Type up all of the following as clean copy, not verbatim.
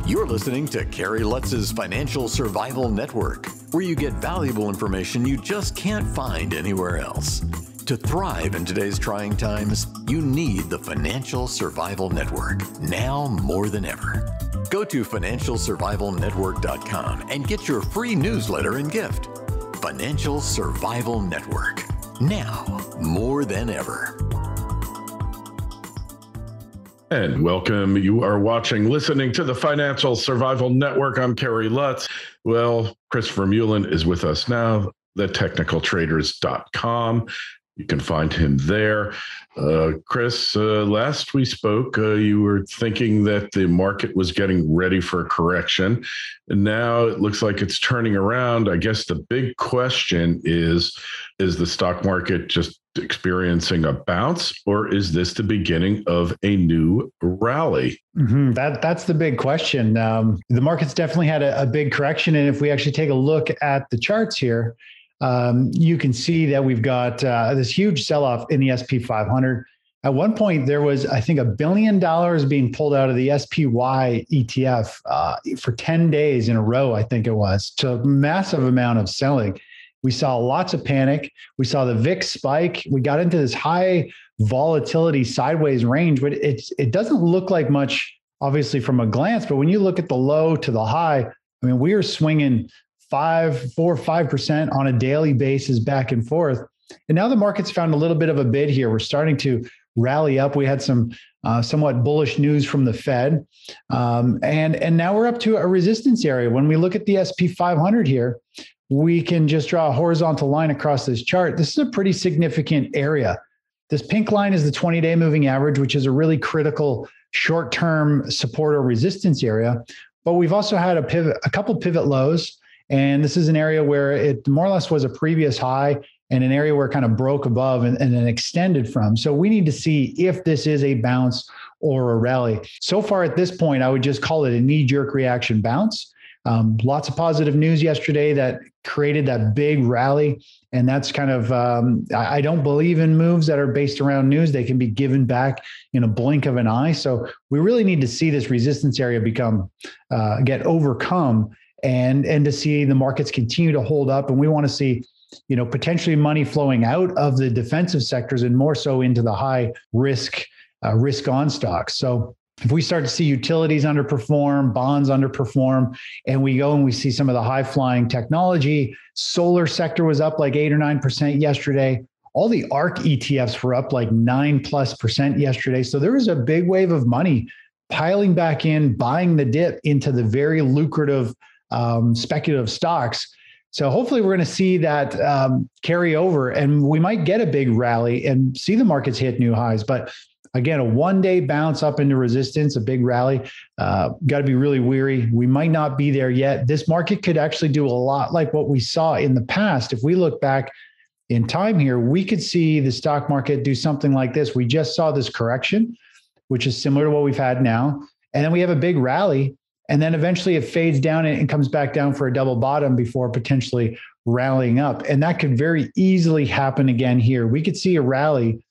You're listening to Kerry Lutz's Financial Survival Network, where you get valuable information you just can't find anywhere else. To thrive in today's trying times, you need the Financial Survival Network, now more than ever. Go to financialsurvivalnetwork.com and get your free newsletter and gift. Financial Survival Network, now more than ever. And welcome. You are listening to the Financial Survival Network. I'm Kerry Lutz. Well, Chris Vermeulen is with us now, thetechnicaltraders.com. You can find him there. Chris, last we spoke, you were thinking that the market was getting ready for a correction. And now it looks like it's turning around. I guess the big question is the stock market just experiencing a bounce, or is this the beginning of a new rally? That's the big question. The market's definitely had a big correction. And if we actually take a look at the charts here, you can see that we've got this huge sell-off in the SP500. At one point, there was, I think, $1 billion being pulled out of the SPY ETF for 10 days in a row, I think it was. So a massive amount of selling. We saw lots of panic. We saw the VIX spike. We got into this high volatility sideways range, but it doesn't look like much, obviously, from a glance. But when you look at the low to the high, I mean, we are swinging 4 or 5% on a daily basis back and forth. And now the market's found a little bit of a bid here. We're starting to rally up. We had some somewhat bullish news from the Fed. And now we're up to a resistance area. When we look at the SP500 here, we can just draw a horizontal line across this chart. This is a pretty significant area. This pink line is the 20-day moving average, which is a really critical short-term support or resistance area. But we've also had a couple pivot lows. And this is an area where it more or less was a previous high and an area where it kind of broke above and then extended from. So we need to see if this is a bounce or a rally. So far at this point, I would just call it a knee-jerk reaction bounce. Lots of positive news yesterday that created that big rally. And that's kind of, I don't believe in moves that are based around news. They can be given back in a blink of an eye. So we really need to see this resistance area get overcome and to see the markets continue to hold up. And we want to see, potentially money flowing out of the defensive sectors and more so into the high risk on stocks. So if we start to see utilities underperform, bonds underperform, and we go and we see some of the high flying technology, solar sector was up like 8 or 9% yesterday. All the ARC ETFs were up like 9+% yesterday. So there was a big wave of money piling back in, buying the dip into the very lucrative speculative stocks. So hopefully we're going to see that carry over, and we might get a big rally and see the markets hit new highs. But again, a one-day bounce up into resistance, a big rally, got to be really wary. We might not be there yet. This market could actually do a lot like what we saw in the past. If we look back in time here, we could see the stock market do something like this. We just saw this correction, which is similar to what we've had now. And then we have a big rally. And then eventually it fades down and comes back down for a double bottom before potentially rallying up. And that could very easily happen again here. We could see a rally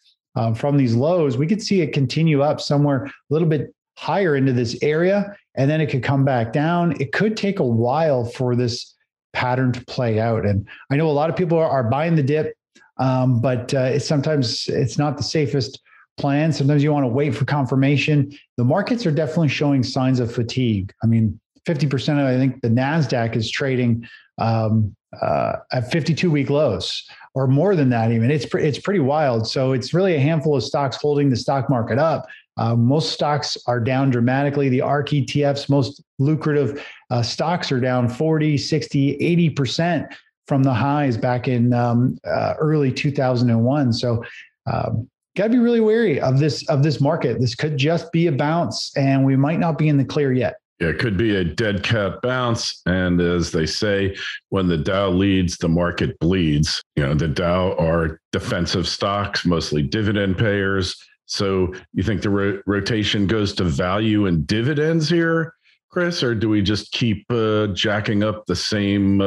from these lows. We could see it continue up somewhere a little bit higher into this area, and then it could come back down. It could take a while for this pattern to play out. And I know a lot of people are buying the dip, but sometimes it's not the safest plan. Sometimes you want to wait for confirmation. The markets are definitely showing signs of fatigue. I mean, 50% of, I think the NASDAQ is trading at 52-week lows, or more than that even. It's pretty wild. So it's really a handful of stocks holding the stock market up. Most stocks are down dramatically. The ARC ETFs, most lucrative stocks, are down 40, 60, 80% from the highs back in early 2001. So got to be really wary of this market. This could just be a bounce, and we might not be in the clear yet. Yeah, it could be a dead cat bounce. And as they say, when the Dow leads, the market bleeds. The Dow are defensive stocks, mostly dividend payers. So you think the rotation goes to value and dividends here, Chris, or do we just keep jacking up the same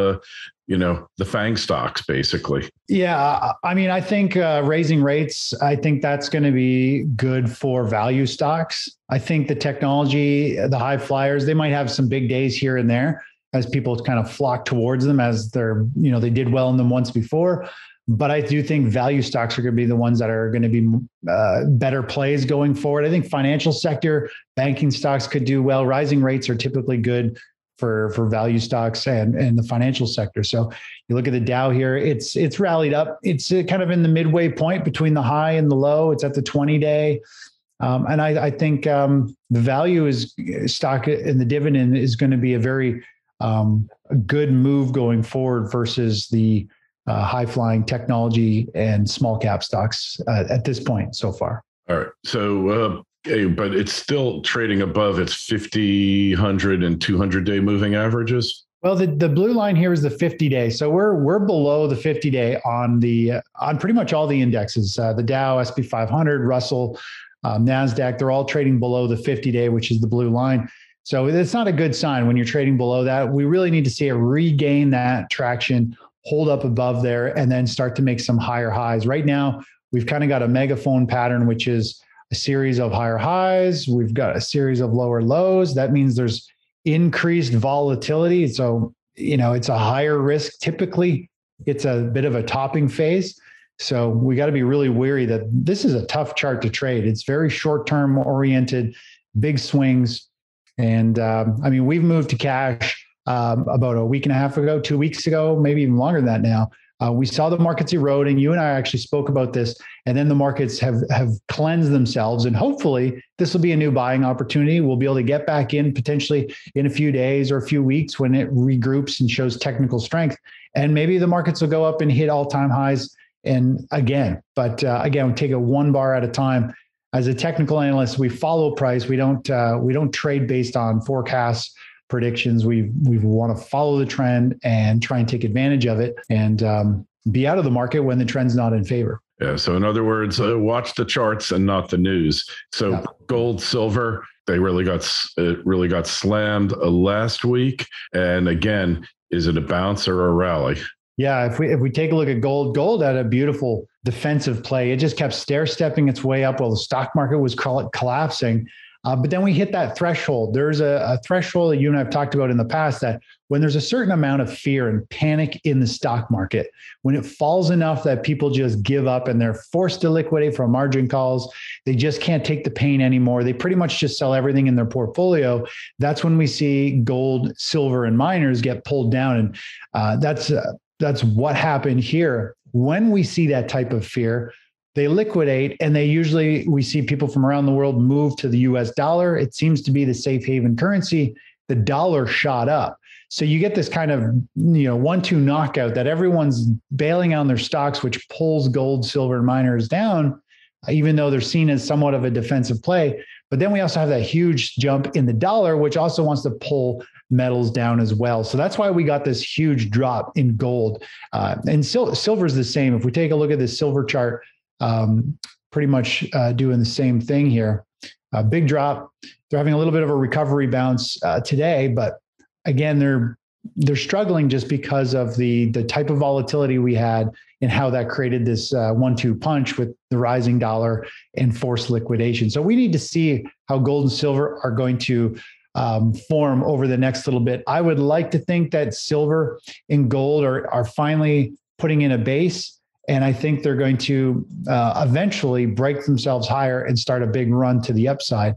the FANG stocks, basically. Yeah. I mean, I think raising rates, I think that's going to be good for value stocks. I think the technology, the high flyers, they might have some big days here and there as people kind of flock towards them as they did well in them once before. But I do think value stocks are going to be the ones that are going to be better plays going forward. I think financial sector, banking stocks could do well. Rising rates are typically good for value stocks and the financial sector. So you look at the Dow here, it's rallied up. It's kind of in the midway point between the high and the low. It's at the 20-day. And I think the value is stock and the dividend is going to be a very good move going forward versus the high flying technology and small cap stocks at this point so far. All right. So, but it's still trading above its 50, 100 and 200-day moving averages. Well, the blue line here is the 50-day. So we're below the 50-day on pretty much all the indexes. The Dow, SP500, Russell, NASDAQ, they're all trading below the 50-day, which is the blue line. So it's not a good sign when you're trading below that. We really need to see it regain that traction, hold up above there, and then start to make some higher highs. Right now, we've kind of got a megaphone pattern, which is a series of higher highs. We've got a series of lower lows. That means there's increased volatility. So, it's a higher risk. Typically, it's a bit of a topping phase. So we got to be really wary that this is a tough chart to trade. It's very short-term oriented, big swings. And we've moved to cash about a week and a half ago, 2 weeks ago, maybe even longer than that now. We saw the markets eroding. You and I actually spoke about this, and then the markets have cleansed themselves. And hopefully this will be a new buying opportunity. We'll be able to get back in potentially in a few days or a few weeks when it regroups and shows technical strength. And maybe the markets will go up and hit all-time highs and again. But again, we take it one bar at a time. As a technical analyst, we follow price. We don't trade based on forecasts, predictions. We want to follow the trend and try and take advantage of it and be out of the market when the trend's not in favor. Yeah. So in other words, watch the charts and not the news. So yeah. Gold, silver, they really got slammed last week. And again, is it a bounce or a rally? Yeah, if we take a look at gold had a beautiful defensive play. It just kept stair-stepping its way up while the stock market was collapsing. But then we hit that threshold. There's a threshold that you and I have talked about in the past that when there's a certain amount of fear and panic in the stock market, when it falls enough that people just give up and they're forced to liquidate from margin calls, they just can't take the pain anymore. They pretty much just sell everything in their portfolio. That's when we see gold, silver, and miners get pulled down. And that's what happened here. When we see that type of fear, they liquidate, and we see people from around the world move to the US dollar. It seems to be the safe haven currency. The dollar shot up. So you get this kind of 1-2 knockout that everyone's bailing on their stocks, which pulls gold, silver, and miners down, even though they're seen as somewhat of a defensive play. But then we also have that huge jump in the dollar, which also wants to pull metals down as well. So that's why we got this huge drop in gold. And silver is the same. If we take a look at this silver chart, pretty much doing the same thing here. Big drop. They're having a little bit of a recovery bounce today, but again, they're struggling just because of the type of volatility we had and how that created this 1-2 punch with the rising dollar and forced liquidation. So we need to see how gold and silver are going to form over the next little bit. I would like to think that silver and gold are finally putting in a base. And I think they're going to eventually break themselves higher and start a big run to the upside.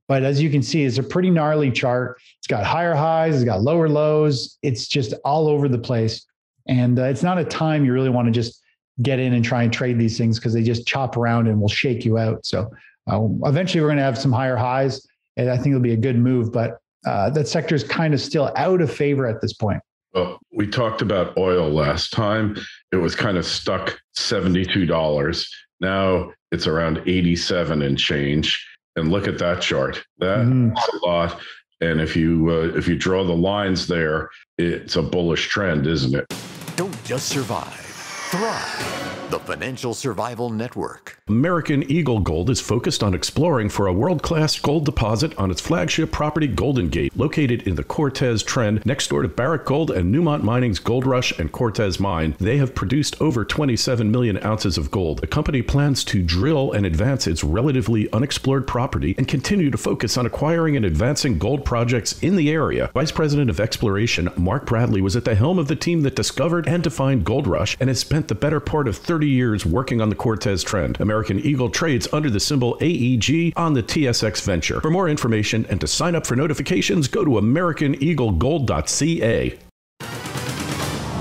But as you can see, it's a pretty gnarly chart. It's got higher highs, it's got lower lows. It's just all over the place. And it's not a time you really want to just get in and try and trade these things because they just chop around and will shake you out. So eventually we're going to have some higher highs, and I think it'll be a good move. But that sector is kind of still out of favor at this point. Well, we talked about oil last time. It was kind of stuck $72. Now it's around 87 and change. And look at that chart. That's a lot. And if you draw the lines there, it's a bullish trend, isn't it? Don't just survive, thrive. the Financial Survival Network. American Eagle Gold is focused on exploring for a world-class gold deposit on its flagship property, Golden Gate, located in the Cortez Trend next door to Barrick Gold and Newmont Mining's Gold Rush and Cortez Mine. They have produced over 27 million ounces of gold. The company plans to drill and advance its relatively unexplored property and continue to focus on acquiring and advancing gold projects in the area. Vice President of Exploration Mark Bradley was at the helm of the team that discovered and defined Gold Rush and has spent the better part of 30 years working on the Cortez Trend. American Eagle trades under the symbol AEG on the TSX Venture. For more information and to sign up for notifications, go to americaneaglegold.ca.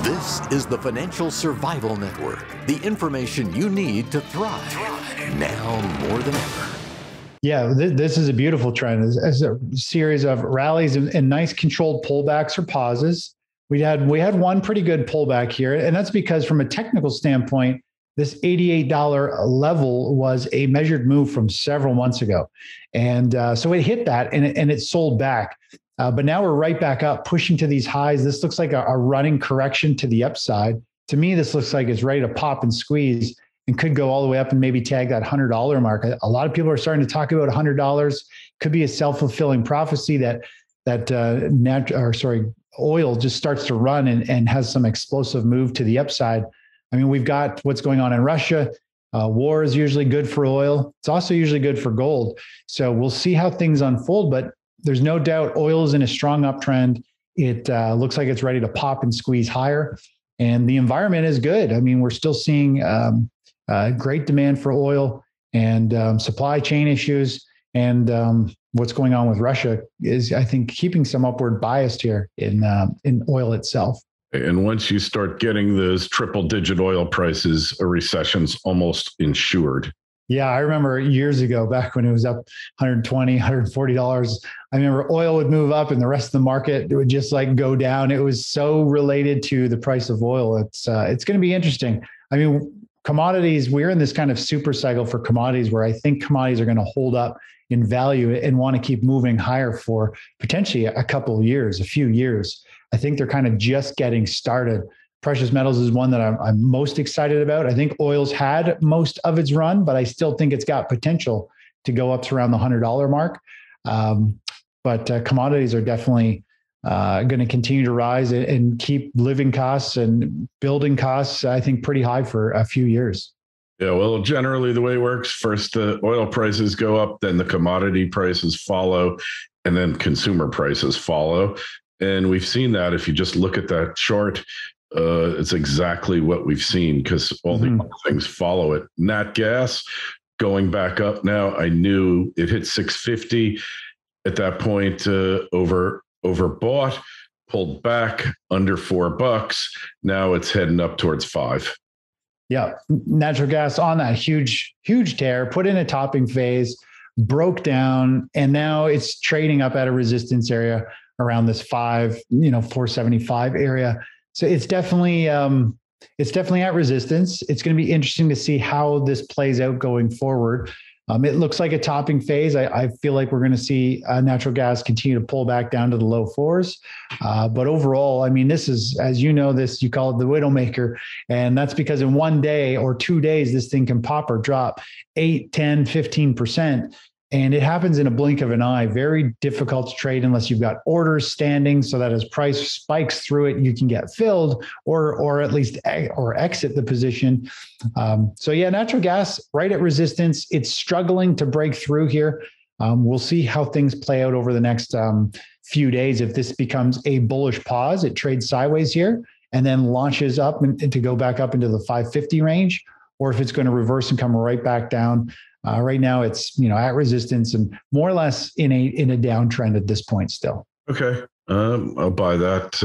This is the Financial Survival Network, the information you need to thrive now more than ever. Yeah, this is a beautiful trend. It's a series of rallies and nice controlled pullbacks or pauses. We had one pretty good pullback here, and that's because from a technical standpoint, this $88 level was a measured move from several months ago. And so it hit that and it sold back. But now we're right back up, pushing to these highs. This looks like a running correction to the upside. To me, this looks like it's ready to pop and squeeze and could go all the way up and maybe tag that $100 mark. A lot of people are starting to talk about $100. Could be a self-fulfilling prophecy that oil just starts to run and has some explosive move to the upside. I mean, we've got what's going on in Russia. War is usually good for oil. It's also usually good for gold. So we'll see how things unfold, but there's no doubt oil is in a strong uptrend. It looks like it's ready to pop and squeeze higher. And the environment is good. I mean, we're still seeing great demand for oil and supply chain issues. And what's going on with Russia is, I think, keeping some upward bias here in oil itself. And once you start getting those triple-digit oil prices, a recession's almost ensured. Yeah, I remember years ago, back when it was up $120, $140, I remember oil would move up and the rest of the market, it would just like go down. It was so related to the price of oil. It's going to be interesting. I mean, commodities, we're in this kind of super cycle for commodities where I think commodities are going to hold up in value and want to keep moving higher for potentially a few years. I think they're kind of just getting started. Precious metals is one that I'm most excited about. I think oil's had most of its run, but I still think it's got potential to go up to around the $100 mark. But commodities are definitely going to continue to rise and keep living costs and building costs, I think, pretty high for a few years. Yeah, well, generally the way it works, first the oil prices go up, then the commodity prices follow, and then consumer prices follow. And we've seen that if you just look at that chart, it's exactly what we've seen because all the other things follow it. Nat gas going back up now. I knew it hit 650 at that point, overbought, pulled back under $4. Now it's heading up towards $5. Yeah, natural gas on that huge tear, put in a topping phase, broke down, and now it's trading up at a resistance area around this 475 area. So it's definitely at resistance. It's going to be interesting to see how this plays out going forward. It looks like a topping phase. I feel like we're going to see natural gas continue to pull back down to the low fours. But overall, I mean, this is, as you know, you call it the widowmaker. And that's because in 1 day or 2 days, this thing can pop or drop 8, 10, 15%. And it happens in a blink of an eye. Very difficult to trade unless you've got orders standing so that as price spikes through it, you can get filled or at least exit the position. So yeah, natural gas right at resistance. It's struggling to break through here. We'll see how things play out over the next few days. If this becomes a bullish pause, it trades sideways here and then launches up and to go back up into the 550 range, or if it's going to reverse and come right back down. Right now, it's at resistance and more or less in a downtrend at this point still. Okay, I'll buy that.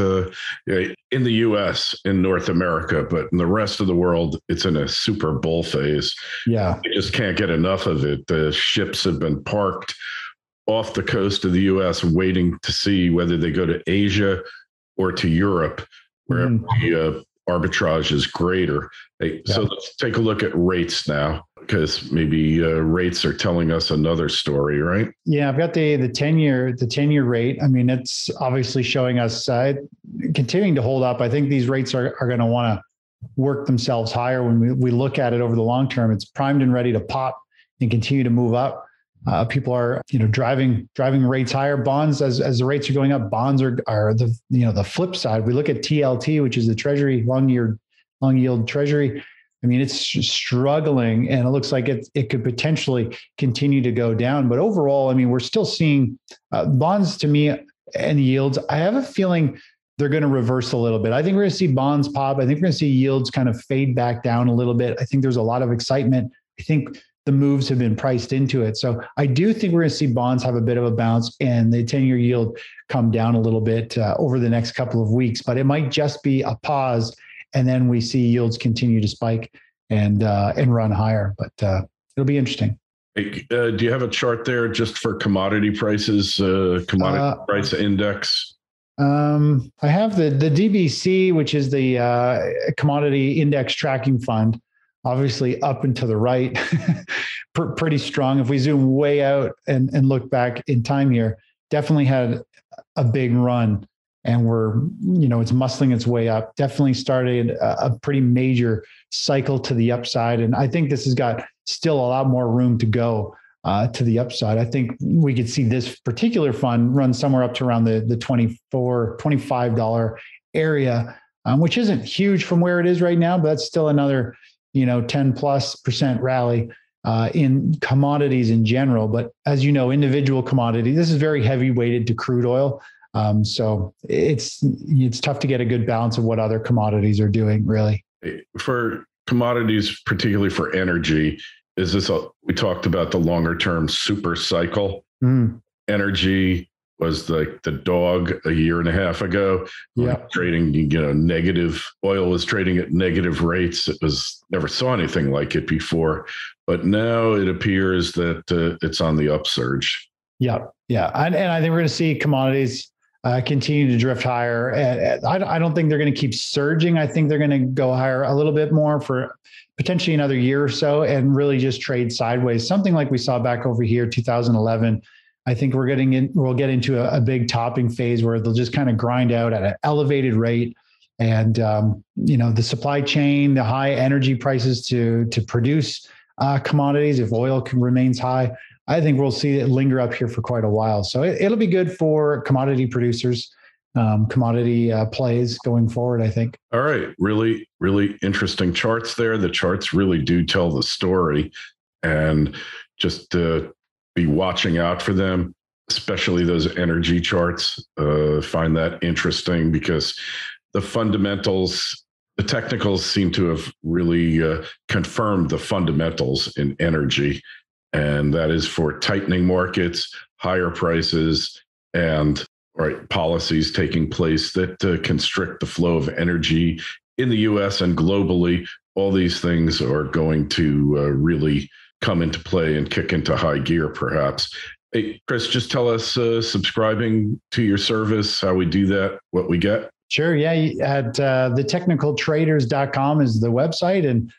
In the U.S., in North America, but in the rest of the world, it's in a super bull phase. Yeah, you just can't get enough of it. The ships have been parked off the coast of the U.S. waiting to see whether they go to Asia or to Europe, where the arbitrage is greater. So let's take a look at rates now, because maybe rates are telling us another story, right? Yeah, I've got the 10-year rate. I mean, it's obviously showing us continuing to hold up. I think these rates are going to want to work themselves higher. When we look at it over the long term, it's primed and ready to pop and continue to move up. People are, driving rates higher. Bonds, as the rates are going up, bonds are the flip side. We look at TLT, which is the Treasury, long yield Treasury. I mean, it's struggling, and it looks like it could potentially continue to go down. But overall, I mean, we're still seeing bonds, to me, and yields. I have a feeling they're going to reverse a little bit. I think we're going to see bonds pop. I think we're going to see yields kind of fade back down a little bit. I think there's a lot of excitement. I think the moves have been priced into it. So I do think we're going to see bonds have a bit of a bounce and the 10-year yield come down a little bit over the next couple of weeks. But it might just be a pause, and then we see yields continue to spike and run higher. But it'll be interesting. Hey, do you have a chart there just for commodity prices, commodity price index? I have the DBC, which is the Commodity Index Tracking Fund, obviously up and to the right, pretty strong. If we zoom way out and look back in time here, definitely had a big run, and it's muscling its way up. Definitely started a pretty major cycle to the upside. And I think this has got still a lot more room to go to the upside. I think we could see this particular fund run somewhere up to around the $24, $25 area, which isn't huge from where it is right now, but that's still another 10+% rally in commodities in general. But as you know, individual commodity, this is very heavy weighted to crude oil. So it's tough to get a good balance of what other commodities are doing, really. For commodities, particularly for energy, we talked about the longer term super cycle. Energy was like the dog a year and a half ago. Yeah. Trading, negative oil was trading at negative rates. It never saw anything like it before, but now it appears that it's on the upsurge. Yeah. Yeah. And I think we're going to see commodities continue to drift higher. And I don't think they're going to keep surging. I think they're going to go higher a little bit more for potentially another year or so and really just trade sideways. Something like we saw back over here, 2011. I think we'll get into a big topping phase where they'll just kind of grind out at an elevated rate. And, the supply chain, the high energy prices to produce commodities, if oil remains high, I think we'll see it linger up here for quite a while. So it'll be good for commodity producers, commodity plays going forward, I think. All right. Really, really interesting charts there. The charts really do tell the story, and just be watching out for them, especially those energy charts. Find that interesting because the fundamentals, the technicals seem to have really confirmed the fundamentals in energy. And that is for tightening markets, higher prices, and policies taking place that constrict the flow of energy in the US and globally. All these things are going to really come into play and kick into high gear, perhaps. Hey, Chris, just tell us subscribing to your service, how we do that, what we get. Sure. Yeah. At thetechnicaltraders.com is the website. And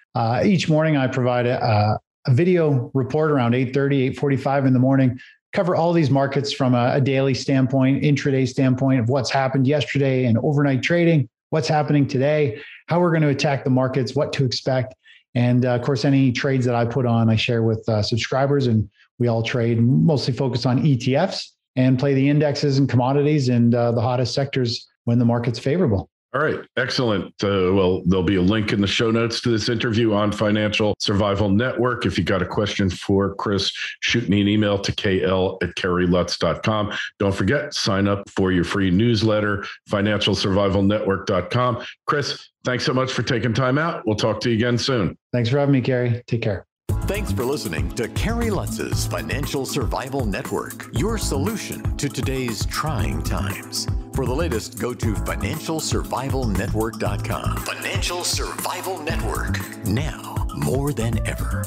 each morning I provide a video report around 8:30, 8:45 in the morning, cover all these markets from a daily standpoint, intraday standpoint of what's happened yesterday and overnight trading, what's happening today, how we're going to attack the markets, what to expect. And of course, any trades that I put on, I share with subscribers, and we all trade, mostly focus on ETFs and play the indexes and commodities and the hottest sectors when the market's favorable. All right. Excellent. Well, there'll be a link in the show notes to this interview on Financial Survival Network. If you got a question for Chris, shoot me an email to kl@kerrylutz.com. Don't forget, sign up for your free newsletter, financialsurvivalnetwork.com. Chris, thanks so much for taking time out. We'll talk to you again soon. Thanks for having me, Kerry. Take care. Thanks for listening to Kerry Lutz's Financial Survival Network, your solution to today's trying times. For the latest, go to financialsurvivalnetwork.com. Financial Survival Network, now more than ever.